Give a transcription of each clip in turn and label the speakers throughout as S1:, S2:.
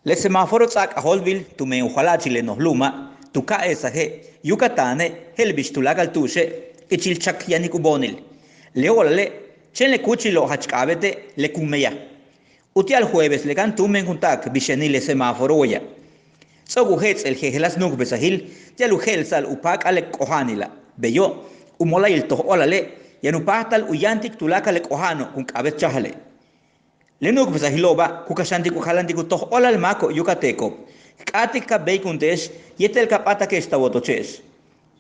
S1: Le semáforo tsak holvil tu me ojalá chile nos luma tu ka esaje yucatane helbish tu lagal tushe ichilchak yanik ubonil le olale chen le kuchilo hachkabete le kumeya uti al jueves le kan tumen juntak bisheni le semáforo ya sogu hets el jehelas nuk besahil ya lu helsal upak ale kohanila beyo umola il to olale yanupahtal uyantik tulaka le kohano kun kabet chahale lenuk besahiloba kukashanti kuhalanti kutoh olal mako yucateco katika beikuntes yetel kapata que está votoches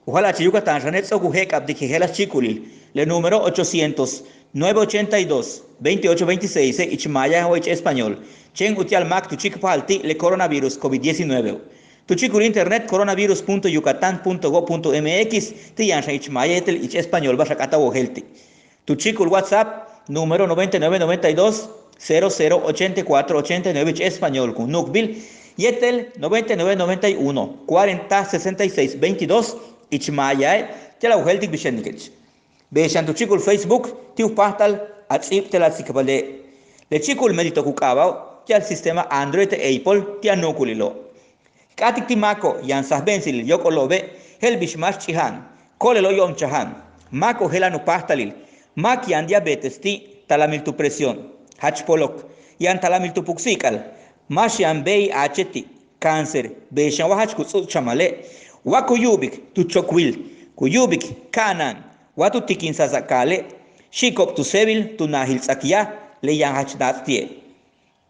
S1: ojalá chi yucatán janet sogu hekap dikhelas chikulil le número 800 982 2826 ichmaya hoich español chen utial mak tu chikpalti le coronavirus covid-19 tu chikul internet coronavirus.yucatan.go.mx ti yansha ichmaya etel ich español bashakata wohelti tu chikul whatsapp número 9992 008489 español con Nukbil Yetel 9991 40 66 22 Ichmaya Tela Uheltik Bishenikich Beshan tu chikul Facebook Tiu Pastal Atsip Tela Sikabale Le chikul Medito Kukabao Tia el sistema Android e Apple Tia Nukulilo Katik Timako Yan Sahbensil Yokolobe Helbish Mash Chihan Kolelo Yom Chahan Mako Helanu Pastalil Makian diabetes ti talamil tu presión hachpolok yan talamil tu puxikal mashian bei acheti cáncer beshan wahach kutsu chamale wa kuyubik tu chokwil kuyubik kanan watu tikin sasakale shikok tu sevil tu nahil sakya le yan hachdatie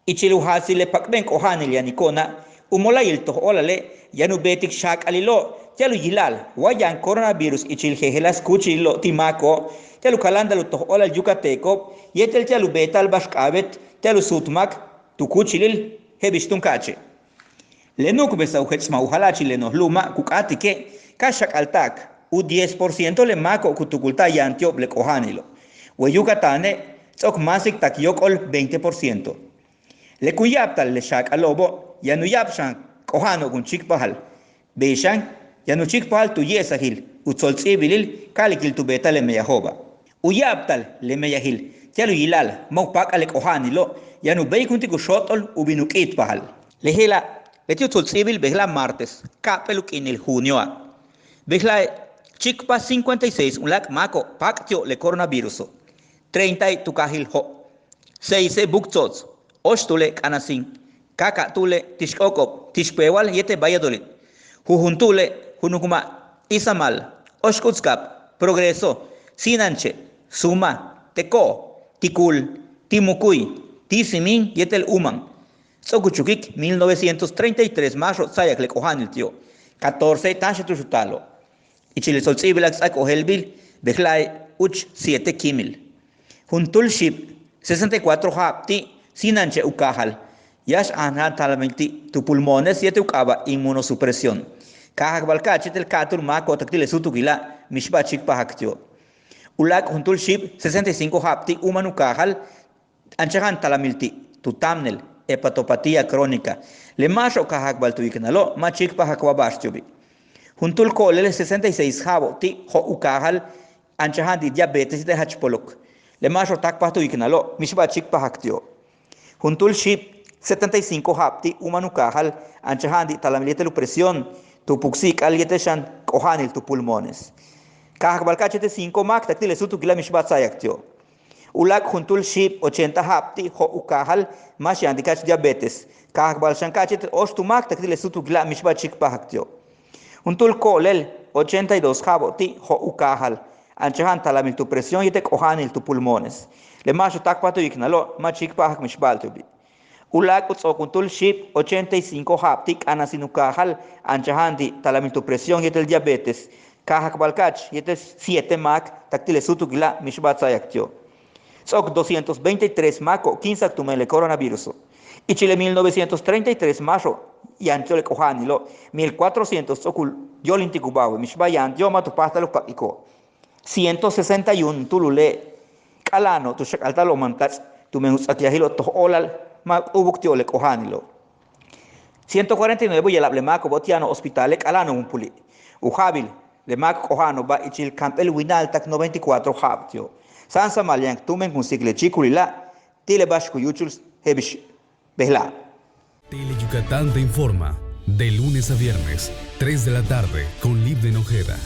S1: ichilu hasile pakben kohanil yanikona umolayil to olale yanu betik shak alilo yalu yilal wayan coronavirus ichil jehelas kuchilo timako telu kalandalu to olal yucateco yetel telu betal bashkabet telu sutmak tukuchilil hebishtun kache lenuk besa uhetsma uhalachi lenos luma kukatike kashak altak u 10% le mako kutukulta yantio ble kohanilo we yucatane tsok masik tak yokol 20% le kuyaptal le shak alobo yanu yapshan kohano kun chikpahal beshan yanu chikpahal tu yesahil utzoltsibilil kalikil tu betale meyahoba uyaptal le meyahil tialu yilal maupak ale kohanilo yanu beikunti ku shotol ubinukit pahal lehela letiu tzoltsibil behla martes kapeluk in el junio behla chikpa 56 un lak mako paktio le coronavirus 30 tukahil ho 6 buktots ostule kanasin kaka tule tishkokop tishpewal yete Valladolid jujuntule junukuma Izamal Oshkutskap Progreso Sinanche Suma Teko Tikul Timucuy Tisimin yetel Uman Sokuchukik 1933 mayo sayak le kohanil tio 14 tashetu shutalo ichile soltsibilak sak ohelbil behlai uch 7 kimil juntul ship 64 hapti Sinanche ukahal yash anhan talamenti tu pulmones yete ukaba inmunosupresión kahak balkache tel katul mako taktile sutukila mishba chikpa haktio ulak juntul ship 65 hapti umanu kahal anchahan talamilti tu tamnel hepatopatía crónica le masho kahak baltu iknalo ma chikpa hakwa bashtubi juntul kolele 66 habo ti ho ukahal anchahan di diabetes de hachpolok le masho takpatu iknalo mishba chikpa haktio juntul ship 75 hapti umanu kahal anchahandi talamilite lu presión tu puksik aliete shan kohanil tu pulmones kahak balkachete 5 mak taktile sutu kila mishbat sayaktio ulak juntul ship 80 hapti ho ukahal mashandi kach diabetes kahak balshan kachete ostu mak taktile sutu kila mishbat chikpa haktio juntul kolel 82 haboti ho ukahal anchahan talamil tu presión yete kohanil tu pulmones le masho takpatu iknalo ma chikpa hak mishbaltubi ulak utsokuntul ship 85 haptik anasinukahal anchahandi talamil tu presión yetel diabetes kahak balkach yetel 7 mak taktile sutukila mishbat sayaktio sok 223 mako 15 tumele coronavirus ichile 1933 mayo yantio le kohanilo 1400 sokul yolintikubawe mishbayan yoma tu pastalo pakiko 161 tulule kalano tu shakaltalo mantats tu menusatiahilo to olal ma ubuktio le kohanilo 149 yalab le mako botiano hospitale kalano umpuli uhabil le mako kohano ba ichil campel winal tak 94 haptio sansa malyank tumen kun sikle chikulila tile bashku yuchul hebish behla
S2: Tele Yucatán te informa de lunes a viernes, 3 de la tarde, con Libden Ojeda.